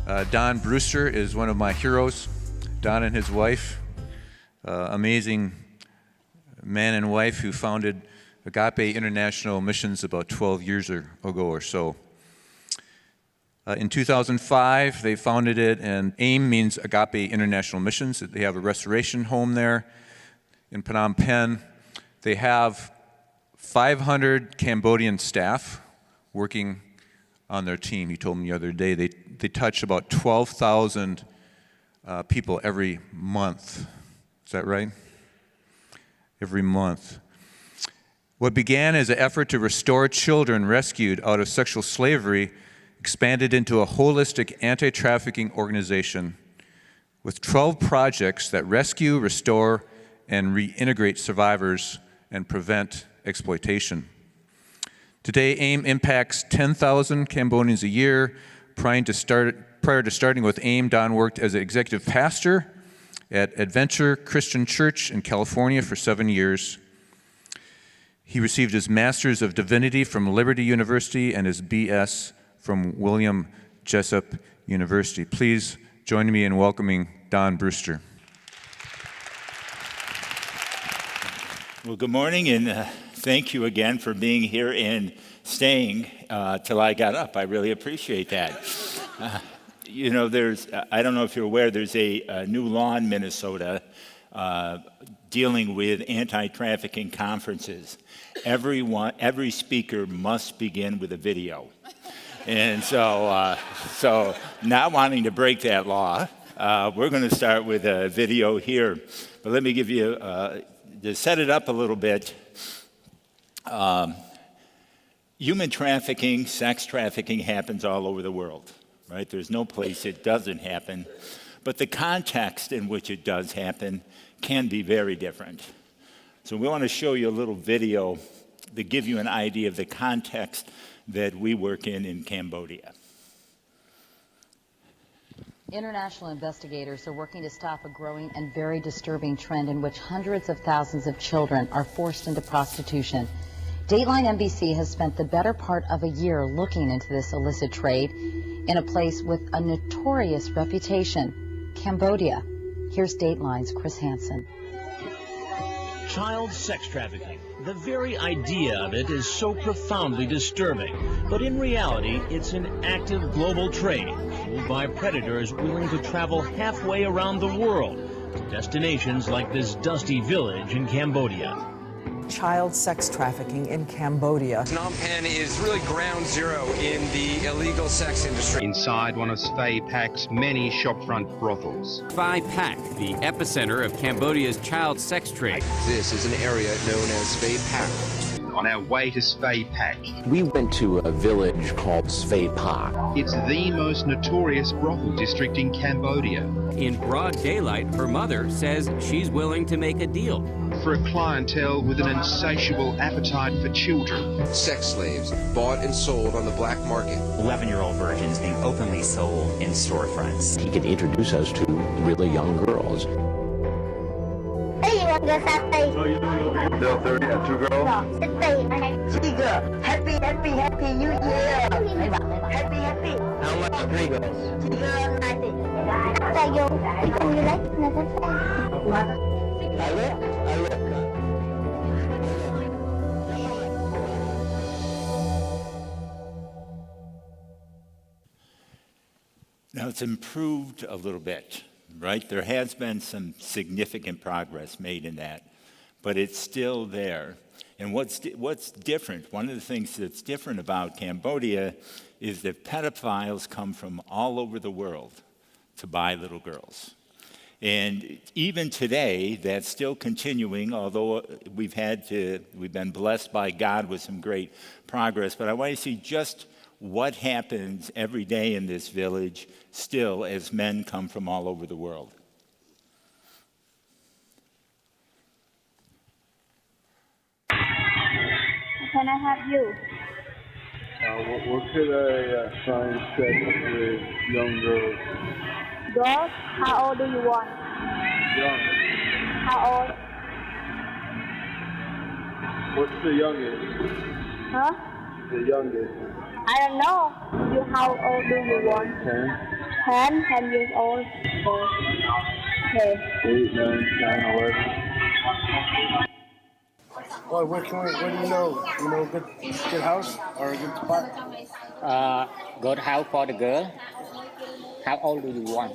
Don Brewster is one of my heroes. Don and his wife, amazing man and wife who founded Agape International Missions about 12 years ago or so. In 2005, they founded it, and AIM means Agape International Missions. They have a restoration home there in Phnom Penh. They have 500 Cambodian staff working on their team. He told me the other day they touch about 12,000 people every month. Is that right? Every month. What began as an effort to restore children rescued out of sexual slavery expanded into a holistic anti-trafficking organization with 12 projects that rescue, restore, and reintegrate survivors and prevent exploitation. Today, AIM impacts 10,000 Cambodians a year. Prior to starting with AIM, Don worked as an executive pastor at Adventure Christian Church in California for 7 years. He received his Master's of Divinity from Liberty University and his BS from William Jessup University. Please join me in welcoming Don Brewster. Well, good morning, and thank you again for being here and staying till I got up. I really appreciate that. I don't know if you're aware, there's a new law in Minnesota dealing with anti-trafficking conferences. Every speaker must begin with a video. And so not wanting to break that law, we're going to start with a video here. But let me give you, to set it up a little bit, human trafficking, sex trafficking happens all over the world, right? There's no place it doesn't happen. But the context in which it does happen can be very different. So we want to show you a little video to give you an idea of the context that we work in Cambodia. International investigators are working to stop a growing and very disturbing trend in which hundreds of thousands of children are forced into prostitution. Dateline NBC has spent the better part of a year looking into this illicit trade in a place with a notorious reputation, Cambodia. Here's Dateline's Chris Hansen. Child sex trafficking. The very idea of it is so profoundly disturbing. But in reality, it's an active global trade fueled by predators willing to travel halfway around the world to destinations like this dusty village in Cambodia. Child sex trafficking in Cambodia. Phnom Penh is really ground zero in the illegal sex industry. Inside one of Svay Pak's many shopfront brothels. Svay Pak, the epicenter of Cambodia's child sex trade. This is an area known as Svay Pak. On our way to Svay Pak, we went to a village called Svay Pak. It's the most notorious brothel district in Cambodia. In broad daylight, her mother says she's willing to make a deal. For a clientele with an insatiable appetite for children. Sex slaves bought and sold on the black market. 11-year-old virgins being openly sold in storefronts. He could introduce us to really young girls. Still 30 and 2 girls? Happy New Year! Happy. How much 3 girls? 3 girls, 90. Now, it's improved a little bit, right? There has been some significant progress made in that, but it's still there. And what's different, one of the things that's different about Cambodia is that pedophiles come from all over the world to buy little girls. And even today, that's still continuing, although we've been blessed by God with some great progress. But I want to see just what happens every day in this village still as men come from all over the world. Can I have you? What could I find sex with young girls? Girls? How old do you want? Young. How old? What's the youngest? Huh? The youngest. I don't know. How old do you want? 10. 10 years old. Okay. 8, 9, 10, 11. Well, where do you know? You know a good house or a good spot? Good house for the girl. How old do you want?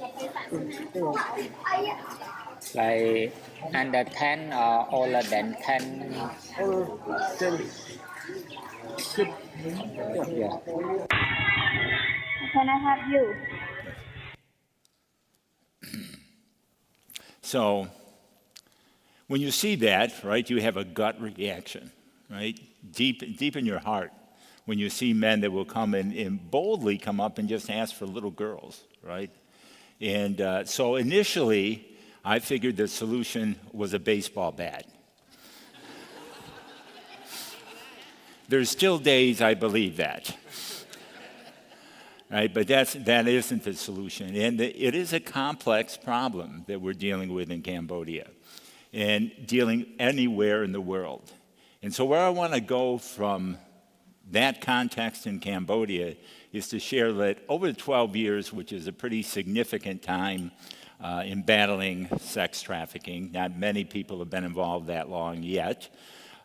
Like under 10 or older than 10? Older than good. Yeah. Can I have you? So when you see that, right, you have a gut reaction, right? Deep in your heart, when you see men that will come and boldly come up and just ask for little girls, right? And so initially, I figured the solution was a baseball bat. There's still days I believe that. Right, but that isn't the solution. And it is a complex problem that we're dealing with in Cambodia and dealing anywhere in the world. And so where I want to go from that context in Cambodia is to share that over the 12 years, which is a pretty significant time in battling sex trafficking, not many people have been involved that long yet,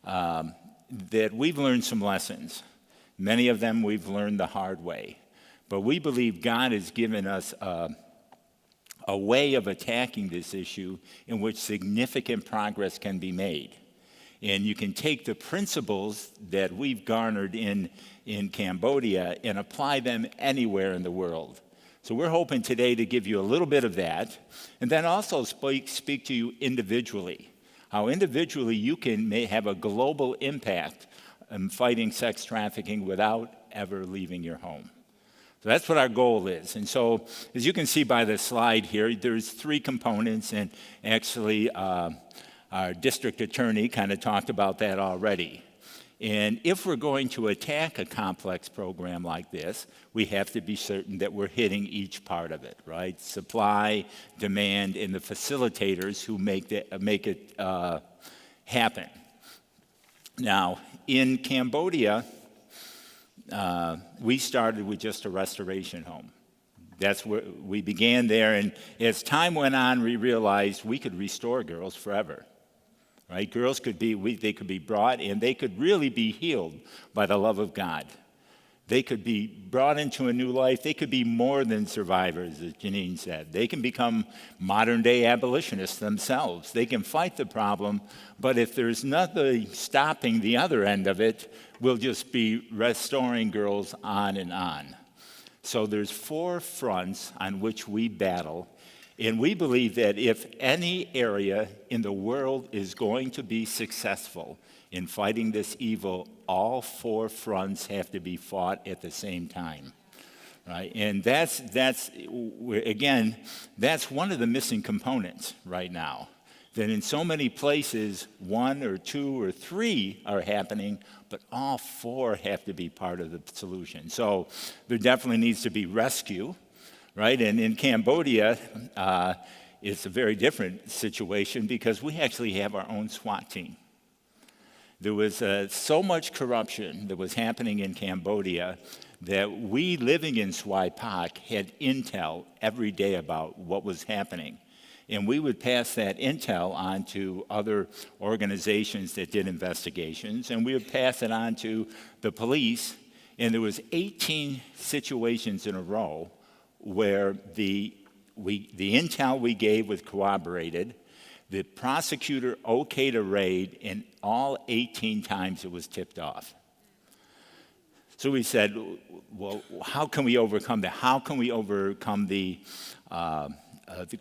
that we've learned some lessons. Many of them we've learned the hard way. But we believe God has given us a way of attacking this issue in which significant progress can be made. And you can take the principles that we've garnered in Cambodia and apply them anywhere in the world. So we're hoping today to give you a little bit of that, and then also speak to you individually, how individually you can have a global impact in fighting sex trafficking without ever leaving your home. So that's what our goal is. And so, as you can see by the slide here, there's 3 components, and actually our district attorney kind of talked about that already. And if we're going to attack a complex program like this, we have to be certain that we're hitting each part of it, right? Supply, demand, and the facilitators who make it happen. Now, in Cambodia, we started with just a restoration home. That's where we began there, and as time went on, we realized we could restore girls forever. Right? Girls could be brought in, they could really be healed by the love of God. They could be brought into a new life. They could be more than survivors, as Janine said. They can become modern-day abolitionists themselves. They can fight the problem, but if there's nothing stopping the other end of it, we'll just be restoring girls on and on. So there's 4 fronts on which we battle, and we believe that if any area in the world is going to be successful in fighting this evil, all 4 fronts have to be fought at the same time, right? And that's one of the missing components right now. That in so many places, 1 or 2 or 3 are happening, but all 4 have to be part of the solution. So there definitely needs to be rescue, right? And in Cambodia, it's a very different situation because we actually have our own SWAT team. There was so much corruption that was happening in Cambodia that we, living in Swai-Pak, had intel every day about what was happening. And we would pass that intel on to other organizations that did investigations, and we would pass it on to the police. And there was 18 situations in a row where the intel we gave was corroborated. The prosecutor okayed a raid, and all 18 times it was tipped off. So we said, well, how can we overcome that? How can we overcome the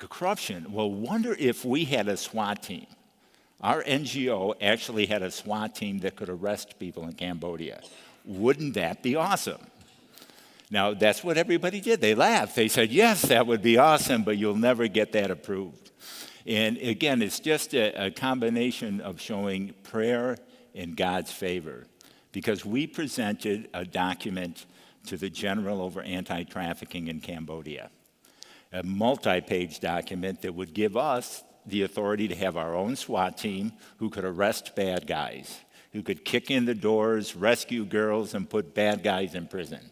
corruption? Well, wonder if we had a SWAT team. Our NGO actually had a SWAT team that could arrest people in Cambodia. Wouldn't that be awesome? Now, that's what everybody did. They laughed. They said, yes, that would be awesome, but you'll never get that approved. And again, it's just a combination of showing prayer and God's favor, because we presented a document to the General over Anti-Trafficking in Cambodia, a multi-page document that would give us the authority to have our own SWAT team who could arrest bad guys, who could kick in the doors, rescue girls, and put bad guys in prison.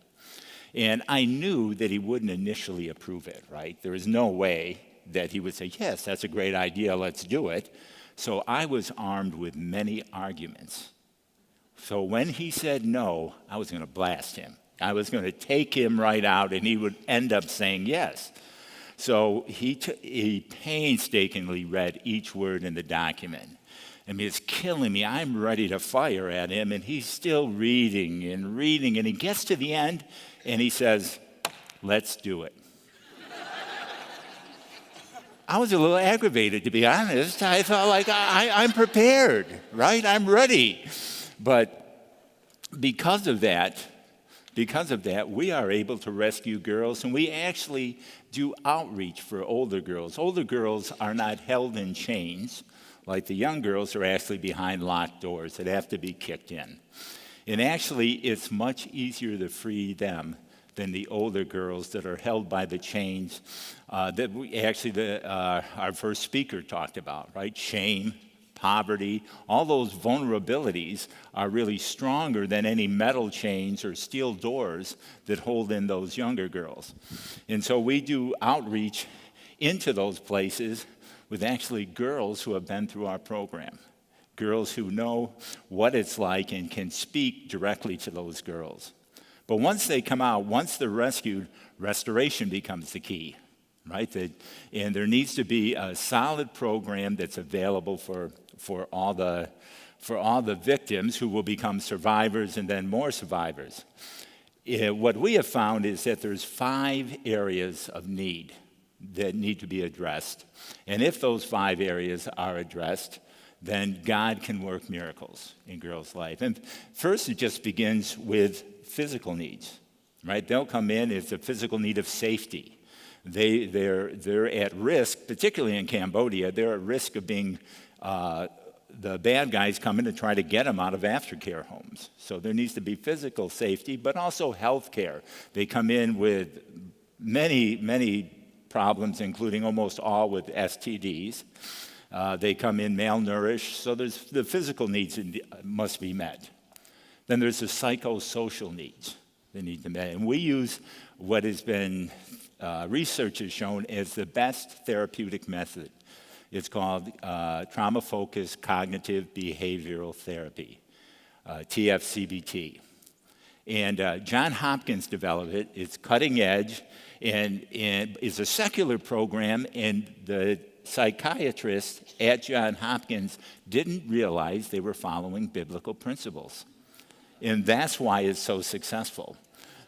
And I knew that he wouldn't initially approve it, right? There was no way that he would say, yes, that's a great idea, let's do it. So I was armed with many arguments. So when he said no, I was going to blast him. I was going to take him right out, and he would end up saying yes. So he painstakingly read each word in the document. I mean, it's killing me. I'm ready to fire at him, and he's still reading, and he gets to the end, and he says, let's do it. I was a little aggravated, to be honest. I felt like I'm prepared, right? I'm ready. But because of that, we are able to rescue girls, and we actually do outreach for older girls. Older girls are not held in chains, like the young girls are actually behind locked doors that have to be kicked in. And actually, it's much easier to free them than the older girls that are held by the chains that our first speaker talked about, right? Shame, poverty, all those vulnerabilities are really stronger than any metal chains or steel doors that hold in those younger girls. And so we do outreach into those places with actually girls who have been through our program, girls who know what it's like and can speak directly to those girls. But once they come out, once they're rescued, restoration becomes the key, right? And there needs to be a solid program that's available for all the victims who will become survivors and then more survivors. What we have found is that there's 5 areas of need that need to be addressed. And if those 5 areas are addressed, then God can work miracles in girls' life. And first, it just begins with physical needs, right? They'll come in, it's a physical need of safety. They're at risk, particularly in Cambodia, they're at risk of being, the bad guys come in to try to get them out of aftercare homes. So there needs to be physical safety, but also health care. They come in with many problems, including almost all with STDs. They come in malnourished, so there's the physical needs must be met. Then there's the psychosocial needs that need to be met. And we use what has been, research has shown as the best therapeutic method. It's called trauma-focused cognitive behavioral therapy, TFCBT. And Johns Hopkins developed it. It's cutting edge and is a secular program, and the psychiatrists at Johns Hopkins didn't realize they were following biblical principles. And that's why it's so successful.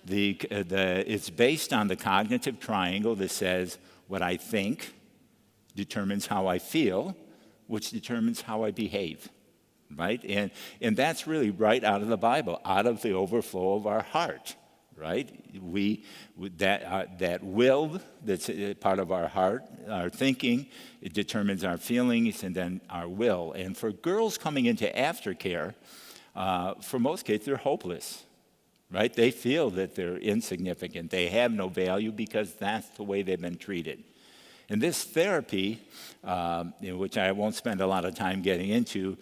It's based on the cognitive triangle that says what I think determines how I feel, which determines how I behave, right? And that's really right out of the Bible, out of the overflow of our heart, right? That will that's part of our heart, our thinking, it determines our feelings and then our will. And for girls coming into aftercare, for most kids, they're hopeless, right? They feel that they're insignificant. They have no value because that's the way they've been treated. And this therapy, which I won't spend a lot of time getting into,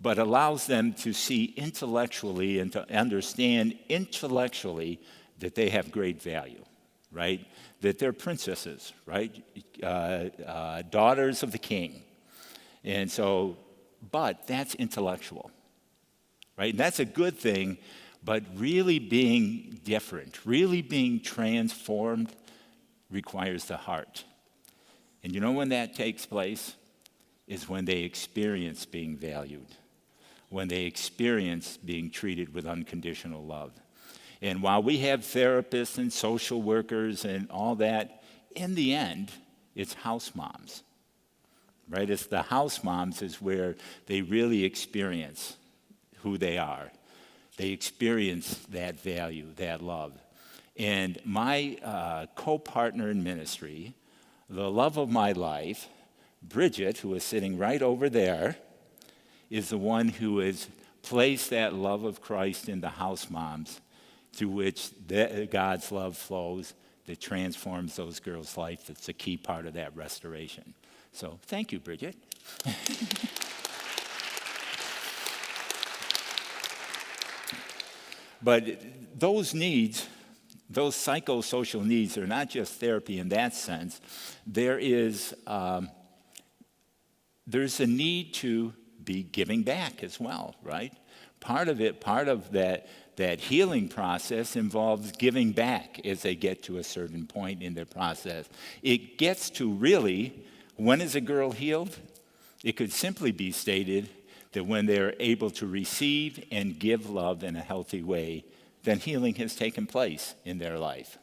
but allows them to see intellectually and to understand intellectually that they have great value, right? That they're princesses, right? Daughters of the king. And so, but that's intellectual, right? And that's a good thing, but really being different, really being transformed requires the heart. And you know when that takes place? Is when they experience being valued, when they experience being treated with unconditional love. And while we have therapists and social workers and all that, in the end, it's house moms, right? It's the house moms is where they really experience who they are. They experience that value, that love. And my co-partner in ministry, the love of my life, Bridget, who is sitting right over there, is the one who has placed that love of Christ in the house moms through which God's love flows that transforms those girls' life. That's a key part of that restoration. So thank you, Bridget. But those needs those psychosocial needs are not just therapy in that sense. There's a need to be giving back as well, right? Part of that healing process involves giving back as they get to a certain point in their process. It gets to really, when is a girl healed? It could simply be stated that when they're able to receive and give love in a healthy way, then healing has taken place in their life.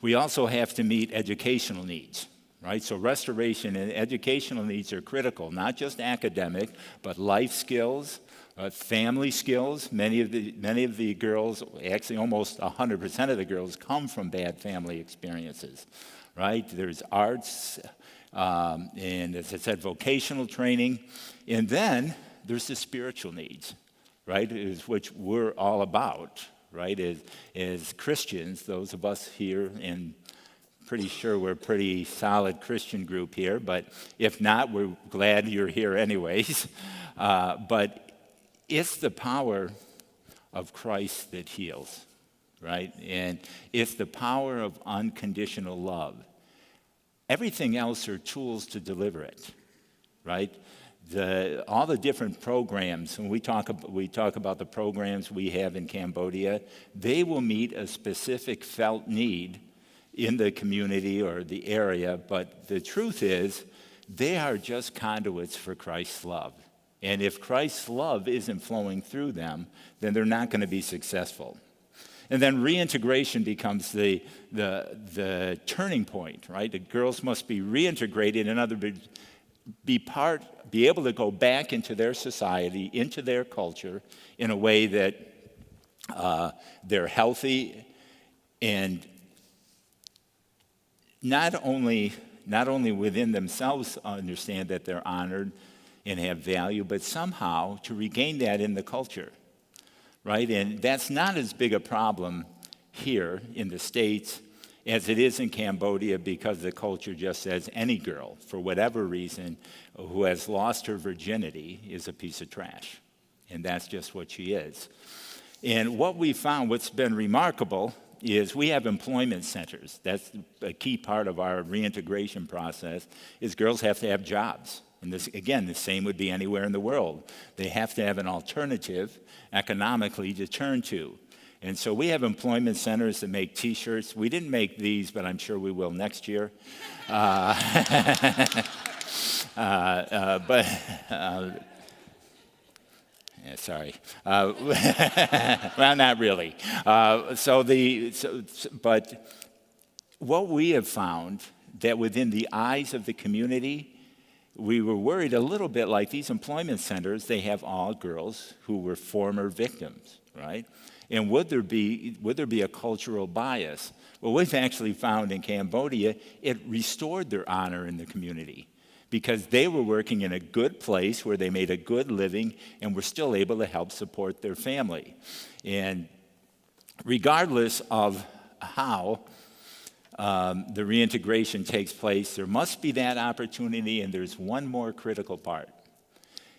We also have to meet educational needs, right? So restoration and educational needs are critical, not just academic, but life skills, family skills. Many of the girls, actually almost 100% of the girls, come from bad family experiences, right? There's arts, and as I said, vocational training. And then there's the spiritual needs, right, which we're all about, right? As Christians, those of us here, and pretty sure we're a pretty solid Christian group here, but if not, we're glad you're here anyways. But it's the power of Christ that heals, right? And it's the power of unconditional love. Everything else are tools to deliver it, right? All the different programs, when we talk about the programs we have in Cambodia, they will meet a specific felt need in the community or the area, but the truth is, they are just conduits for Christ's love. And if Christ's love isn't flowing through them, then they're not going to be successful. And then reintegration becomes the turning point, right? The girls must be reintegrated, in other words, be able to go back into their society, into their culture, in a way that they're healthy and not only within themselves understand that they're honored and have value, but somehow to regain that in the culture, right? And that's not as big a problem here in the States as it is in Cambodia, because the culture just says any girl, for whatever reason, who has lost her virginity is a piece of trash. And that's just what she is. And what we found, what's been remarkable, is we have employment centers. That's a key part of our reintegration process, is girls have to have jobs. And this, again, the same would be anywhere in the world. They have to have an alternative economically to turn to. And so we have employment centers that make T-shirts. We didn't make these, but I'm sure we will next year. Sorry. Well, not really. But what we have found, that within the eyes of the community, we were worried a little bit, like these employment centers, they have all girls who were former victims, right? And would there be a cultural bias? Well, we've actually found in Cambodia, it restored their honor in the community, because they were working in a good place where they made a good living and were still able to help support their family. And regardless of how the reintegration takes place, there must be that opportunity, and there's one more critical part,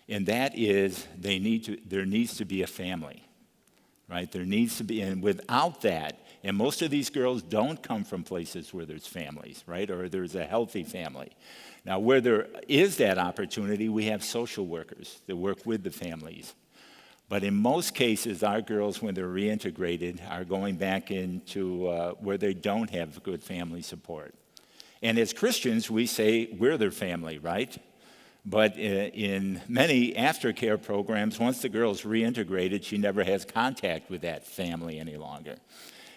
and that is there needs to be a family, right? There needs to be, and without that, and most of these girls don't come from places where there's families, right, or there's a healthy family. Now, where there is that opportunity, we have social workers that work with the families. But in most cases, our girls, when they're reintegrated, are going back into where they don't have good family support. And as Christians, we say we're their family, right? But in many aftercare programs, once the girl's reintegrated, she never has contact with that family any longer.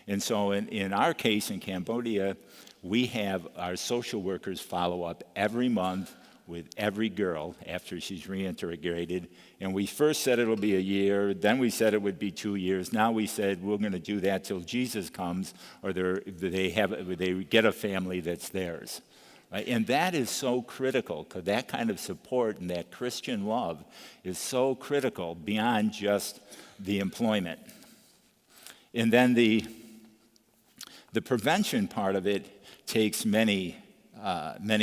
And so in our case in Cambodia, we have our social workers follow up every month with every girl after she's reintegrated. And we first said it'll be a year, then we said it would be 2 years. Now we said we're going to do that till Jesus comes, or they get a family that's theirs. Right? And that is so critical, because that kind of support and that Christian love is so critical beyond just the employment. And then the prevention part of it takes many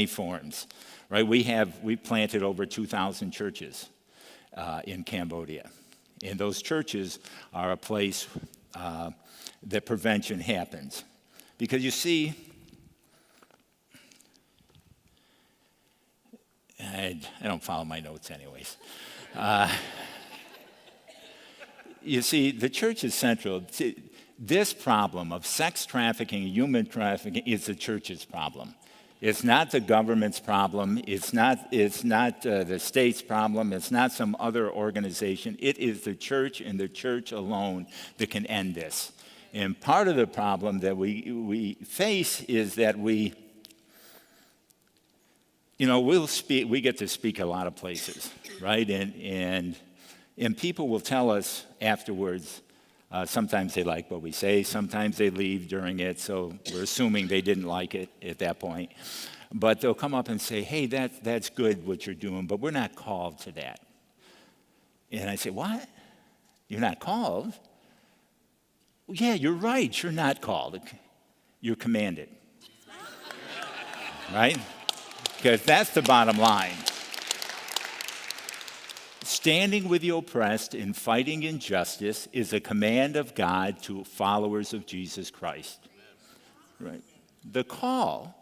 forms. Right? We planted over 2,000 churches in Cambodia. And those churches are a place that prevention happens. Because you see, I don't follow my notes anyways. You see, the church is central. This problem of sex trafficking, human trafficking, is the church's problem. It's not the government's problem. It's not the state's problem. It's not some other organization. It is the church and the church alone that can end this. And part of the problem that we face is that we get to speak a lot of places, right? And people will tell us afterwards. Sometimes they like what we say. Sometimes they leave during it, so we're assuming they didn't like it at that point. But they'll come up and say, hey, that's good what you're doing, but we're not called to that. And I say, what? You're not called? Well, yeah, you're right. You're not called. You're commanded. Right? Because that's the bottom line. Standing with the oppressed and fighting injustice is a command of God to followers of Jesus Christ. Right? The call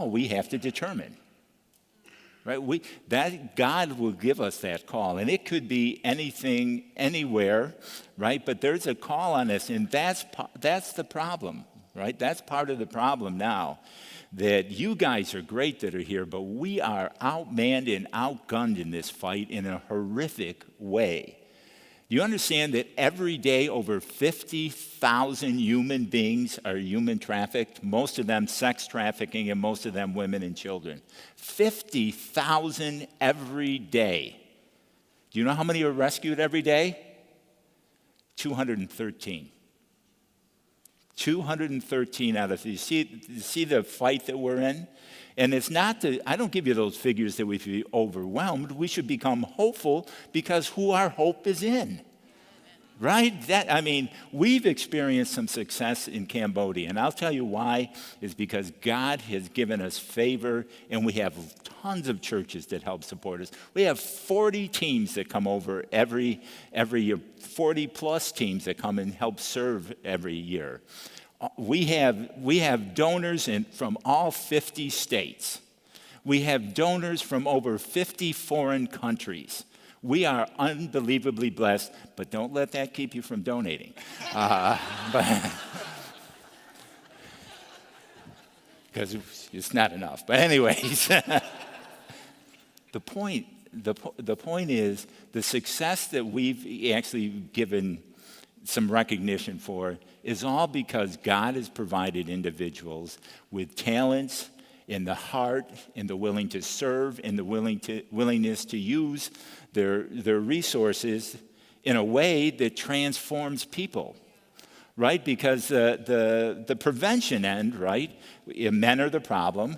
we have to determine. Right? That God will give us that call, and it could be anything, anywhere, right? But there's a call on us, and that's the problem, right? That's part of the problem now. That you guys are great that are here, but we are outmanned and outgunned in this fight in a horrific way. Do you understand that every day over 50,000 human beings are human trafficked, most of them sex trafficking and most of them women and children? 50,000 every day. Do you know how many are rescued every day? 213. 213 out of, you see the fight that we're in? And it's not I don't give you those figures that we should be overwhelmed. We should become hopeful because who our hope is in. Right? We've experienced some success in Cambodia. And I'll tell you why, is because God has given us favor and we have tons of churches that help support us. We have 40 teams that come over every year, 40 plus teams that come and help serve every year. We have donors from all 50 states. We have donors from over 50 foreign countries. We are unbelievably blessed, but don't let that keep you from donating. Because it's not enough. But anyways, the point is the success that we've actually given some recognition for is all because God has provided individuals with talents in the heart and the willing to serve and the willingness to use their resources in a way that transforms people, right? Because the prevention end, right? Men are the problem,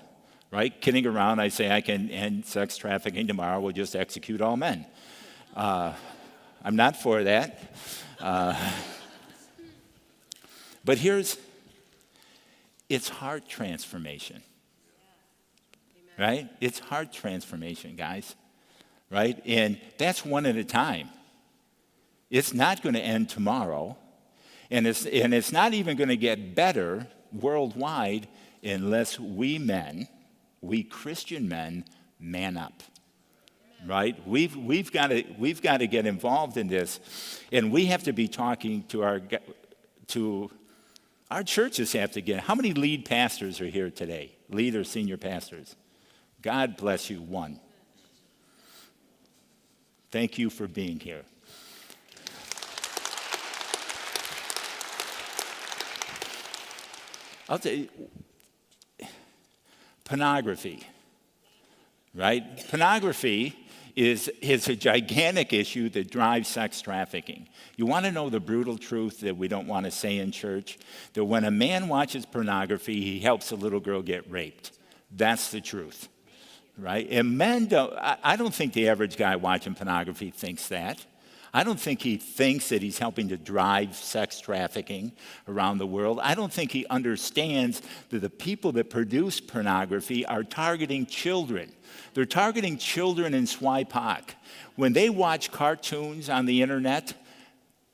right? Kidding around, I say I can end sex trafficking tomorrow. We'll just execute all men. I'm not for that. But it's heart transformation. Right? It's heart transformation, guys. Right? And that's one at a time. It's not going to end tomorrow. And it's not even going to get better worldwide unless we Christian men, man up. Right? We've got to get involved in this. And we have to be talking to our churches have to get. How many lead pastors are here today? Lead or senior pastors? God bless you, one. Thank you for being here. I'll tell you, pornography, right? Pornography is a gigantic issue that drives sex trafficking. You want to know the brutal truth that we don't want to say in church? That when a man watches pornography, he helps a little girl get raped. That's the truth, right? And men I don't think the average guy watching pornography thinks that. I don't think he thinks that he's helping to drive sex trafficking around the world. I don't think he understands that the people that produce pornography are targeting children. They're targeting children in SWIPOC. When they watch cartoons on the internet,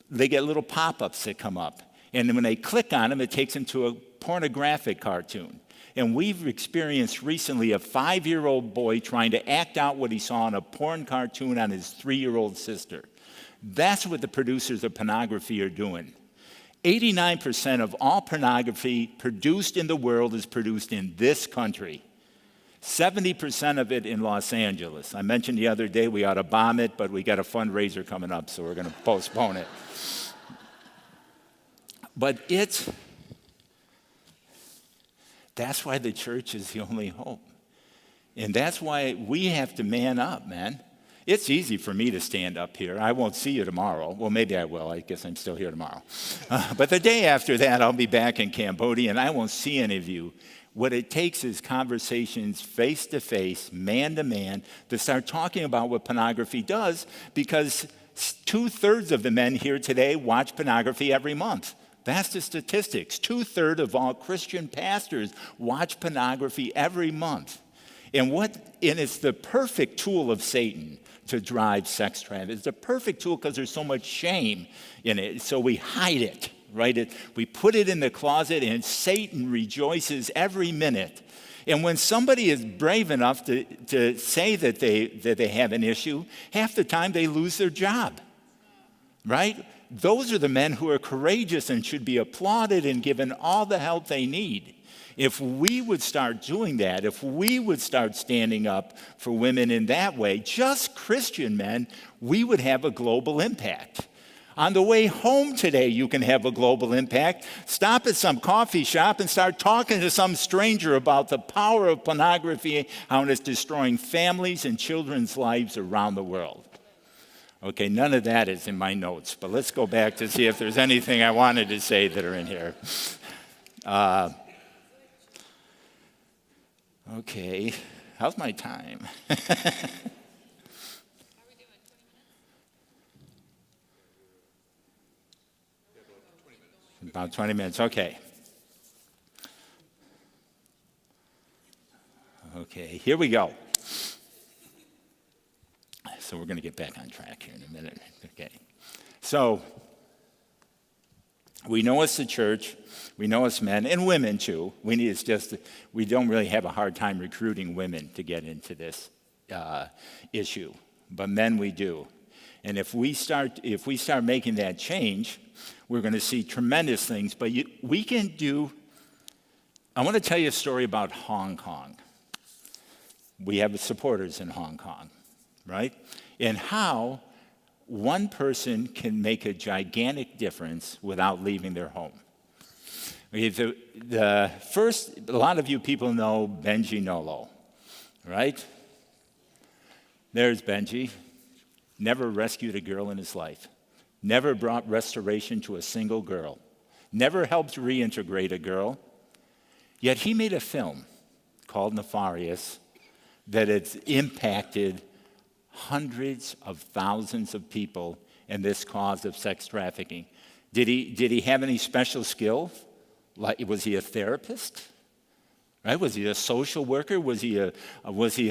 they get little pop-ups that come up. And then when they click on them, it takes them to a pornographic cartoon. And we've experienced recently a 5-year-old boy trying to act out what he saw in a porn cartoon on his 3-year-old sister. That's what the producers of pornography are doing. 89% of all pornography produced in the world is produced in this country. 70% of it in Los Angeles. I mentioned the other day we ought to bomb it, but we got a fundraiser coming up, so we're going to postpone it. But that's why the church is the only hope. And that's why we have to man up, man. It's easy for me to stand up here. I won't see you tomorrow. Well, maybe I will. I guess I'm still here tomorrow. But the day after that, I'll be back in Cambodia, and I won't see any of you. What it takes is conversations face to face, man to man, to start talking about what pornography does, because 2/3 of the men here today watch pornography every month. That's the statistics. 2/3 of all Christian pastors watch pornography every month. And it's the perfect tool of Satan to drive sex trafficking. It's a perfect tool because there's so much shame in it. So we hide it, right? We put it in the closet, and Satan rejoices every minute. And when somebody is brave enough to say that they have an issue, half the time they lose their job, right? Those are the men who are courageous and should be applauded and given all the help they need. If we would start doing that, if we would start standing up for women in that way, just Christian men, we would have a global impact. On the way home today, you can have a global impact. Stop at some coffee shop and start talking to some stranger about the power of pornography, how it's destroying families and children's lives around the world. Okay, none of that is in my notes, but let's go back to see if there's anything I wanted to say that are in here. Okay, how's my time? About 20 minutes, okay. Okay, here we go. So we're going to get back on track here in a minute. Okay. So we know it's the church, we know it's men and women too. We don't really have a hard time recruiting women to get into this issue, but men we do. And if we start making that change, we're going to see tremendous things. But we can do. I want to tell you a story about Hong Kong. We have supporters in Hong Kong, right? And how one person can make a gigantic difference without leaving their home. Okay, the first, a lot of you people know Benji Nolo, right? There's Benji. Never rescued a girl in his life. Never brought restoration to a single girl. Never helped reintegrate a girl. Yet he made a film called Nefarious that has impacted hundreds of thousands of people in this cause of sex trafficking. Did he have any special skill? Like, was he a therapist? Right? Was he a social worker? Was he a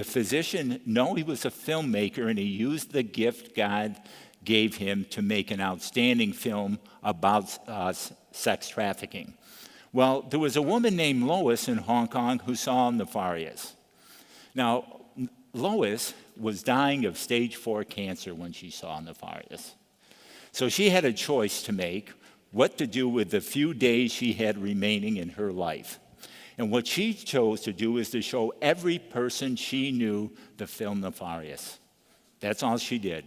physician? No, he was a filmmaker, and he used the gift God gave him to make an outstanding film about sex trafficking. Well, there was a woman named Lois in Hong Kong who saw Nefarious. Now, Lois was dying of stage 4 cancer when she saw Nefarious. So she had a choice to make what to do with the few days she had remaining in her life. And what she chose to do is to show every person she knew the film Nefarious. That's all she did.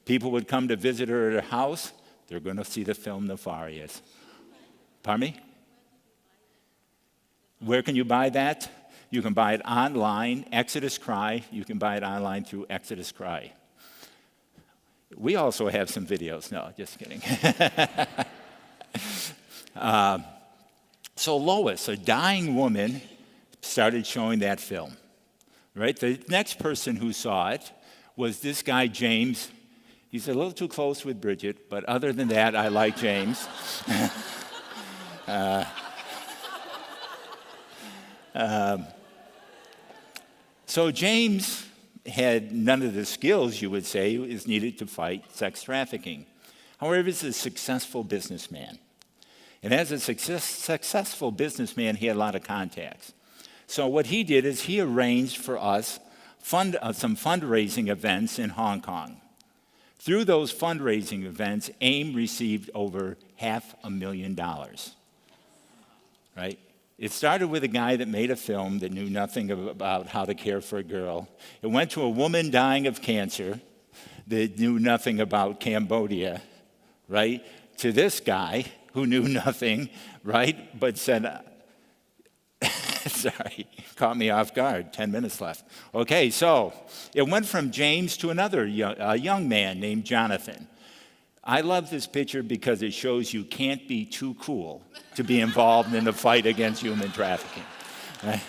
People would come to visit her at her house, they're going to see the film Nefarious. Pardon me? Where can you buy that? You can buy it online, Exodus Cry. You can buy it online through Exodus Cry. We also have some videos. No, just kidding. So Lois, a dying woman, started showing that film. Right? The next person who saw it was this guy, James. He's a little too close with Bridget, but other than that, I like James. So James had none of the skills, you would say, is needed to fight sex trafficking. However, he's a successful businessman. And as a successful businessman, he had a lot of contacts. So what he did is he arranged for us some fundraising events in Hong Kong. Through those fundraising events, AIM received over $500,000, right? It started with a guy that made a film that knew nothing about how to care for a girl. It went to a woman dying of cancer that knew nothing about Cambodia, right? To this guy who knew nothing, right? But said, sorry, caught me off guard, 10 minutes left. Okay, so it went from James to another young man named Jonathan. I love this picture because it shows you can't be too cool to be involved in the fight against human trafficking. Right?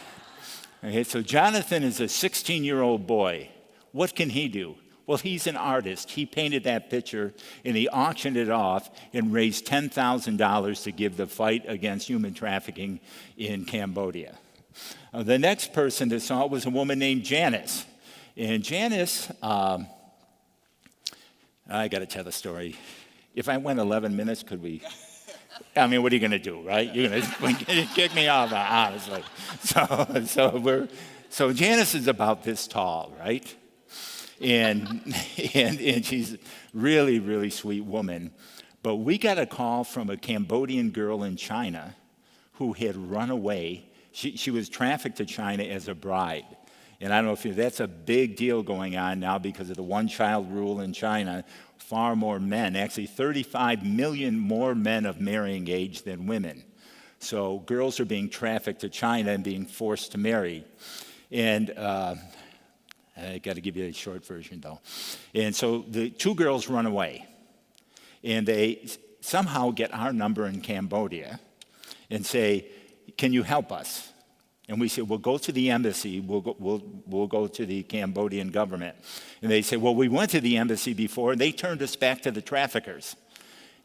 Okay, so Jonathan is a 16-year-old boy. What can he do? Well, he's an artist. He painted that picture and he auctioned it off and raised $10,000 to give the fight against human trafficking in Cambodia. The next person that saw it was a woman named Janice. And Janice, I got to tell the story. If I went 11 minutes, could we? I mean, what are you going to do, right? You're going to kick me off, honestly. So Janice is about this tall, right? And she's a really, really sweet woman. But we got a call from a Cambodian girl in China who had run away. She was trafficked to China as a bride. And I don't know if that's a big deal going on now because of the one-child rule in China. Far more men, actually 35 million more men of marrying age than women. So girls are being trafficked to China and being forced to marry. And I got to give you a short version, though. And so the two girls run away. And they somehow get our number in Cambodia and say, can you help us? And we say, well, go to the embassy. We'll go to the Cambodian government. And they say, well, we went to the embassy before, and they turned us back to the traffickers.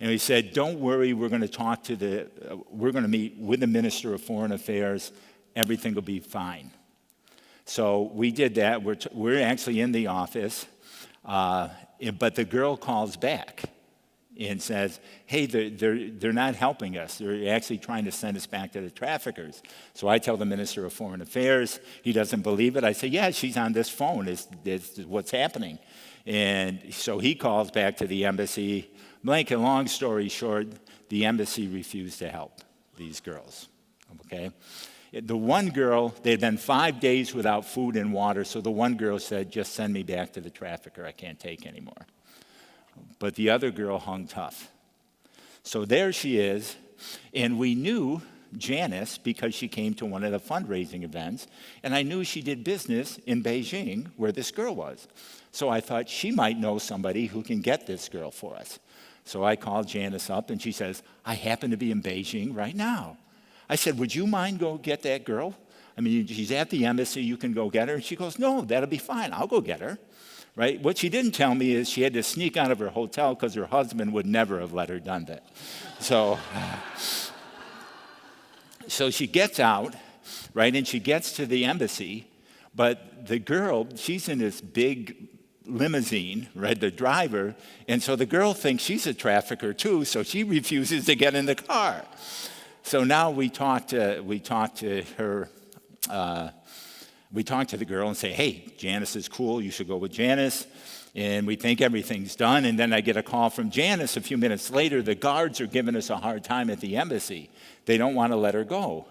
And we said, don't worry, we're going to meet with the Minister of Foreign Affairs. Everything will be fine. So we did that. We're actually in the office, but the girl calls back and says, hey, they're not helping us. They're actually trying to send us back to the traffickers. So I tell the Minister of Foreign Affairs. He doesn't believe it. I say, yeah, she's on this phone. It's what's happening. And so he calls back to the embassy. Make a long story short, the embassy refused to help these girls, okay? The one girl, they'd been 5 days without food and water, so the one girl said, just send me back to the trafficker. I can't take anymore. But the other girl hung tough. So there she is, and we knew Janice because she came to one of the fundraising events, and I knew she did business in Beijing where this girl was. So I thought she might know somebody who can get this girl for us. So I called Janice up, and she says, I happen to be in Beijing right now. I said, would you mind go get that girl? I mean, she's at the embassy, you can go get her. And she goes, no, that'll be fine, I'll go get her. Right? What she didn't tell me is she had to sneak out of her hotel because her husband would never have let her done that. So she gets out, right, and she gets to the embassy, but the girl, she's in this big limousine, right, the driver, and so the girl thinks she's a trafficker too, so she refuses to get in the car. So now we talk to her. We talk to the girl and say, hey, Janice is cool. You should go with Janice. And we think everything's done. And then I get a call from Janice a few minutes later. The guards are giving us a hard time at the embassy. They don't want to let her go.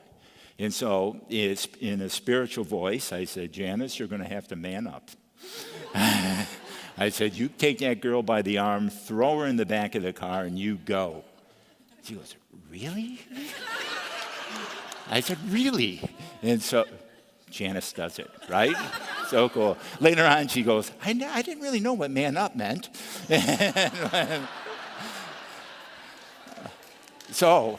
And so it's in a spiritual voice, I said, Janice, you're going to have to man up. I said, you take that girl by the arm, throw her in the back of the car, and you go. She goes, really? I said, really? And so Janice does it, right? So cool. Later on, she goes, I didn't really know what man up meant. So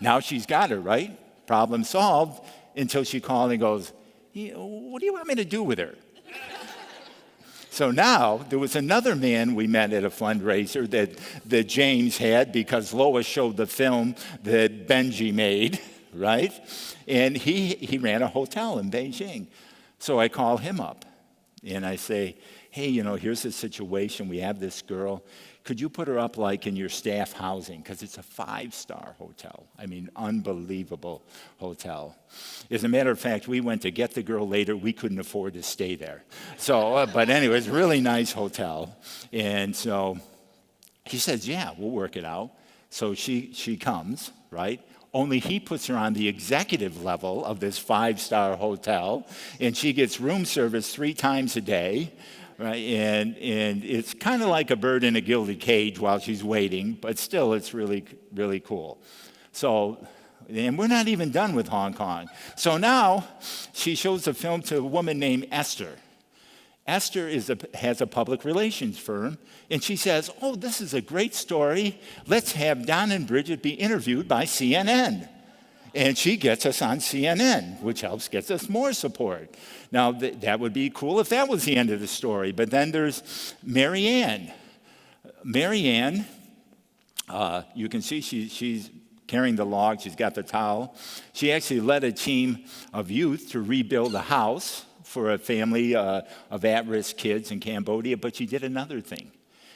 now she's got her, right? Problem solved until she called and goes, what do you want me to do with her? So now there was another man we met at a fundraiser that James had because Lois showed the film that Benji made, right? And he ran a hotel in Beijing. So I call him up and I say, hey, here's the situation. We have this girl. Could you put her up like in your staff housing? Because it's a 5-star hotel. I mean, unbelievable hotel. As a matter of fact, we went to get the girl later. We couldn't afford to stay there. So, but anyway, it's a really nice hotel. And so he says, yeah, we'll work it out. So she comes, right? Only he puts her on the executive level of this 5-star hotel, and she gets room service 3 times a day. Right? And it's kind of like a bird in a gilded cage while she's waiting, but still it's really, really cool. So, and we're not even done with Hong Kong. So now she shows the film to a woman named Esther. Esther has a public relations firm, and she says, oh, this is a great story. Let's have Don and Bridget be interviewed by CNN. And she gets us on CNN, which gets us more support. Now, that would be cool if that was the end of the story. But then there's Mary Ann. Mary Ann, you can see she's carrying the log. She's got the towel. She actually led a team of youth to rebuild a house for a family of at-risk kids in Cambodia. But she did another thing.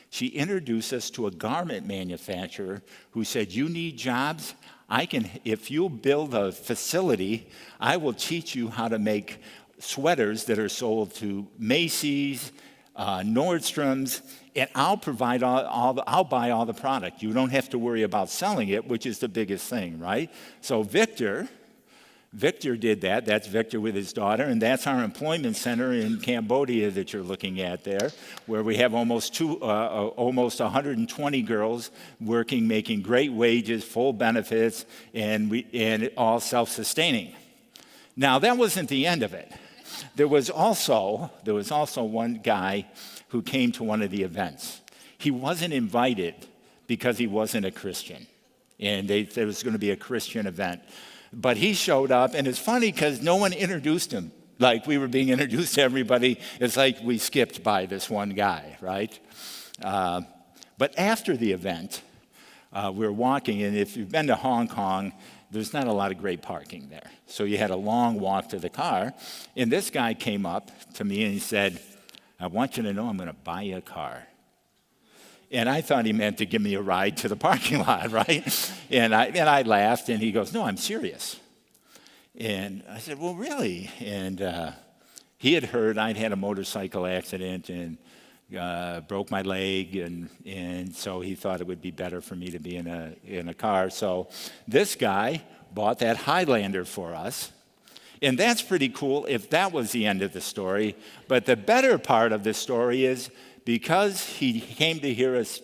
She introduced us to a garment manufacturer who said, you need jobs? If you'll build a facility, I will teach you how to make sweaters that are sold to Macy's, Nordstrom's, and I'll provide I'll buy all the product. You don't have to worry about selling it, which is the biggest thing, right? So Victor did that. That's Victor with his daughter, and that's our employment center in Cambodia that you're looking at there, where we have almost 120 girls working, making great wages, full benefits, and all self-sustaining. Now, that wasn't the end of it. There was also one guy who came to one of the events. He wasn't invited because he wasn't a Christian, and there was going to be a Christian event. But he showed up, and it's funny because no one introduced him. Like we were being introduced to everybody. It's like we skipped by this one guy, right? But after the event, we were walking, and if you've been to Hong Kong, there's not a lot of great parking there. So you had a long walk to the car, and this guy came up to me and he said, I want you to know I'm going to buy you a car. And I thought he meant to give me a ride to the parking lot, right? And I laughed, and he goes, no, I'm serious. And I said, well, really? And he had heard I'd had a motorcycle accident and broke my leg, and so he thought it would be better for me to be in a car. So this guy bought that Highlander for us. And that's pretty cool if that was the end of the story. But the better part of the story is because he came to hear us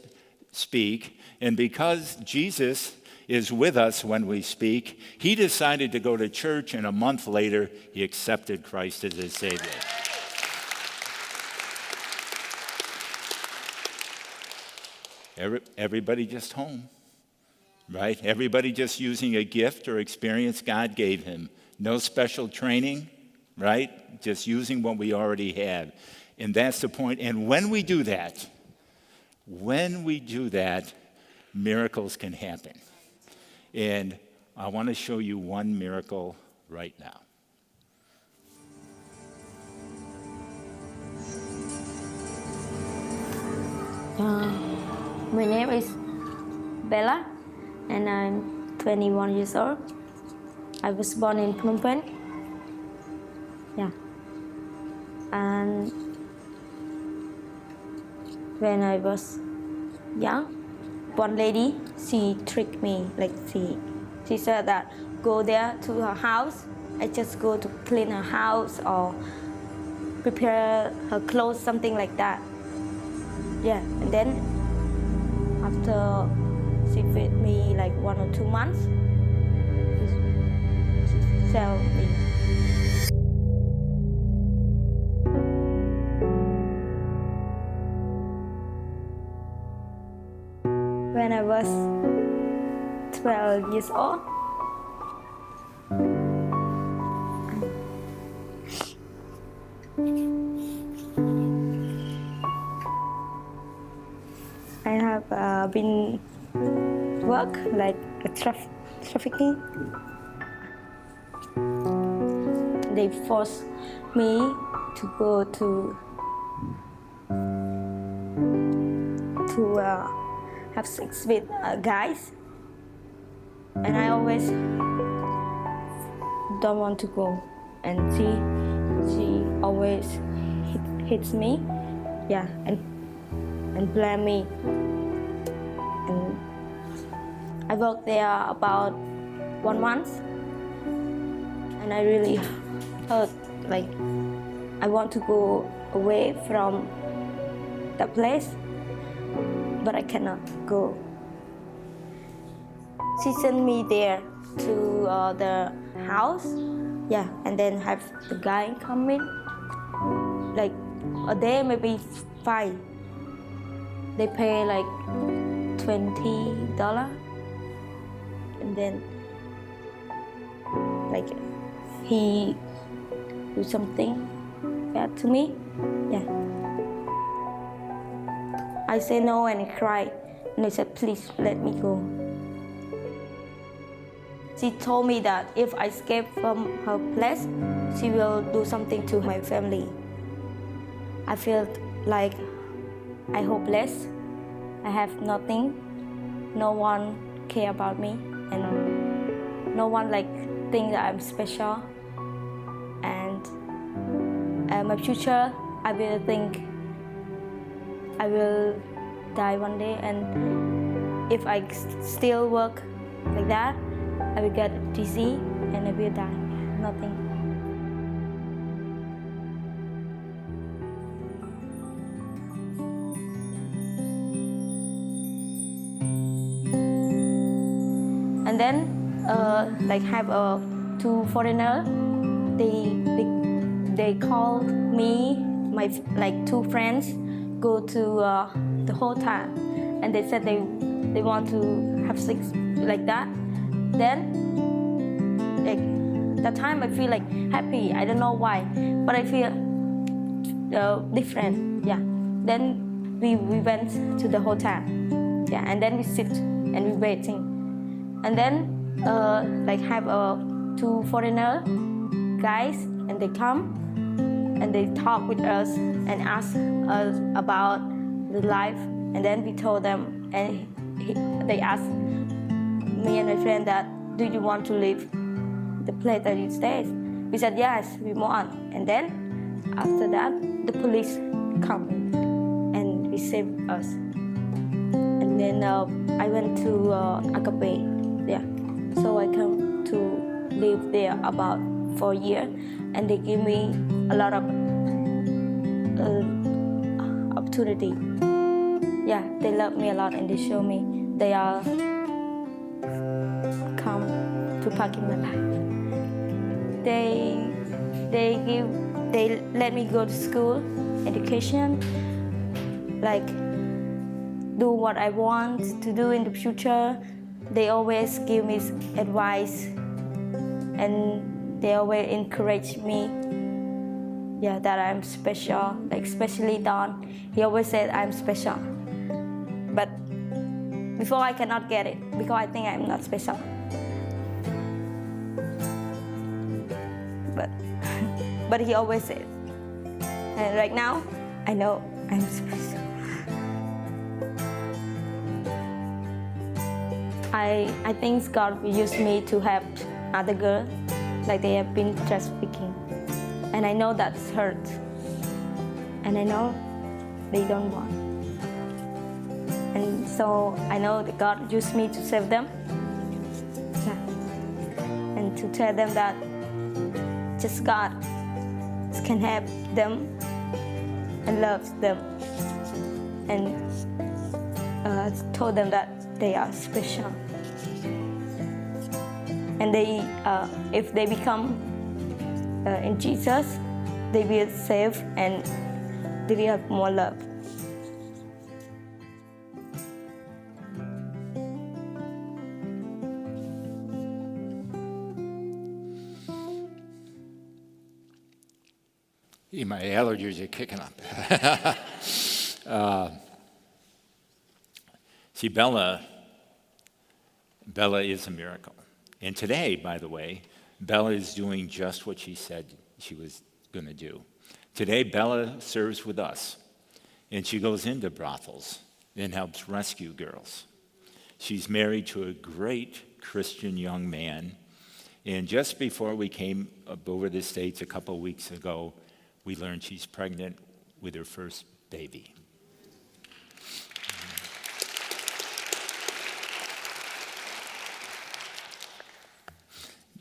speak, and because Jesus is with us when we speak, he decided to go to church, and a month later, he accepted Christ as his Savior. Everybody just home, right? Everybody just using a gift or experience God gave him. No special training, right? Just using what we already have. And that's the point. And when we do that, miracles can happen. And I want to show you one miracle right now. My name is Bella, and I'm 21 years old. I was born in Phnom Penh. Yeah. And when I was young, one lady, she tricked me. Like she said that go there to her house. I just go to clean her house or prepare her clothes, something like that. Yeah, and then after she fed me like 1 or 2 months, she sell me. When I was 12 years old, I have been work like a trafficking. They forced me to go to to have sex with guys, and I always don't want to go. And she always hits me, yeah, and blame me. And I worked there about 1 month, and I really hurt. Like, I want to go away from that place, but I cannot go. She sent me there to the house, yeah, and then have the guy come in. Like a day, maybe 5. They pay like $20, and then like he do something bad to me, yeah. I say no and I cry, and I said, please let me go. She told me that if I escape from her place, she will do something to my family. I felt like I'm hopeless. I have nothing. No one care about me, and no one like think that I'm special. And my future, I will think I will die one day, and if I still work like that, I will get dizzy and I will die. Nothing. And then, like have two foreigners. They called me, my like 2 friends, go to the hotel, and they said they want to have sex like that. Then, like that time, I feel like happy. I don't know why, but I feel different. Yeah. Then we went to the hotel. Yeah, and then we sit and we waiting, and then like have 2 foreigner guys, and they come and they talk with us and ask us about the life, and then we told them, and they asked me and my friend that, do you want to leave the place that you stay? We said yes, we want. And then after that, the police come and we saved us. And then I went to Agape, yeah. So I come to live there about 4 years, and they give me a lot of opportunity. Yeah, they love me a lot, and they show me they are come to part in my life. They let me go to school, education, like do what I want to do in the future. They always give me advice, and they always encourage me. Yeah, that I'm special. Like especially Don, he always said I'm special. But before I cannot get it because I think I'm not special. But he always said, and right now I know I'm special. I think God will use me to help other girls like they have been trafficking, and I know that's hurt, and I know they don't want. And so I know that God used me to save them, yeah. And to tell them that just God can help them and loves them, and told them that they are special. And they, if they become in Jesus, they will save and they will have more love. My allergies are kicking up. See, Bella is a miracle. And today, by the way, Bella is doing just what she said she was going to do. Today, Bella serves with us, and she goes into brothels, and helps rescue girls. She's married to a great Christian young man. And just before we came up over the States a couple weeks ago, we learned she's pregnant with her first baby.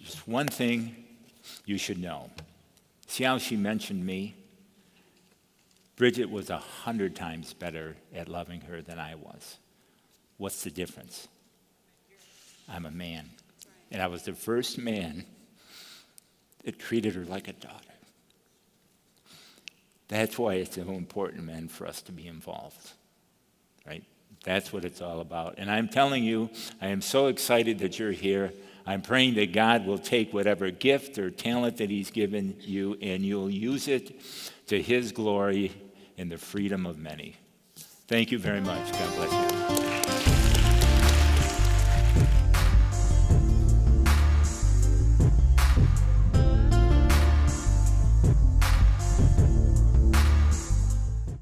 Just one thing you should know. See how she mentioned me? Bridget was 100 times better at loving her than I was. What's the difference? I'm a man. And I was the first man that treated her like a daughter. That's why it's so important, men, for us to be involved, right? That's what it's all about. And I'm telling you, I am so excited that you're here. I'm praying that God will take whatever gift or talent that he's given you and you'll use it to his glory and the freedom of many. Thank you very much. God bless you.